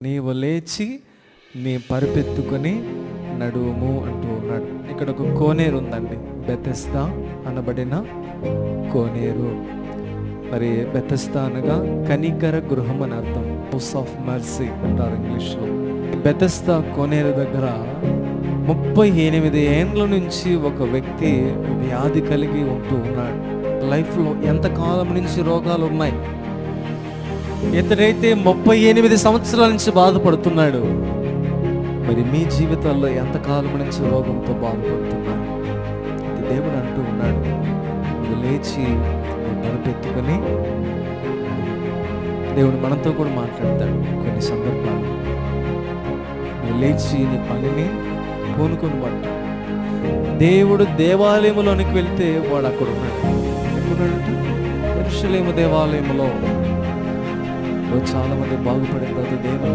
నీవు లేచి నీ పరిపెత్తుకొని నడువుము అంటూ ఉన్నాడు. ఇక్కడ ఒక కోనేరు ఉందండి, బెతెస్దా అనబడిన కోనేరు. మరి బెతెస్దా అనగా కనికర గృహం అని అర్థం, హౌస్ ఆఫ్ మర్సీ అంటారు ఇంగ్లీష్లో. బెతెస్దా కోనేరు దగ్గర 38 ఏండ్ల నుంచి ఒక వ్యక్తి వ్యాధి కలిగి ఉంటూ ఉన్నాడు. లైఫ్లో ఎంతకాలం నుంచి రోగాలు ఉన్నాయి. ఇతడైతే 38 సంవత్సరాల నుంచి బాధపడుతున్నాడు. మరి మీ జీవితాల్లో ఎంతకాలం నుంచి రోగంతో బాధపడుతున్నారు? ఇది దేవుడు అంటూ ఉన్నాడు, నువ్వు లేచి మొదలుపెట్టుకొని. దేవుడు మనతో కూడా మాట్లాడతాడు కొన్ని సందర్భాలు. నువ్వు లేచి నీ పనిని పూనుకొని పట్ట. దేవుడు దేవాలయంలోనికి వెళ్తే వాడు అక్కడ ఉన్నాడు. ఎక్కడున్నాడంటే యెరూషలేము దేవాలయంలో చాలా మంది బాగుపడిన తర్వాత దేవుని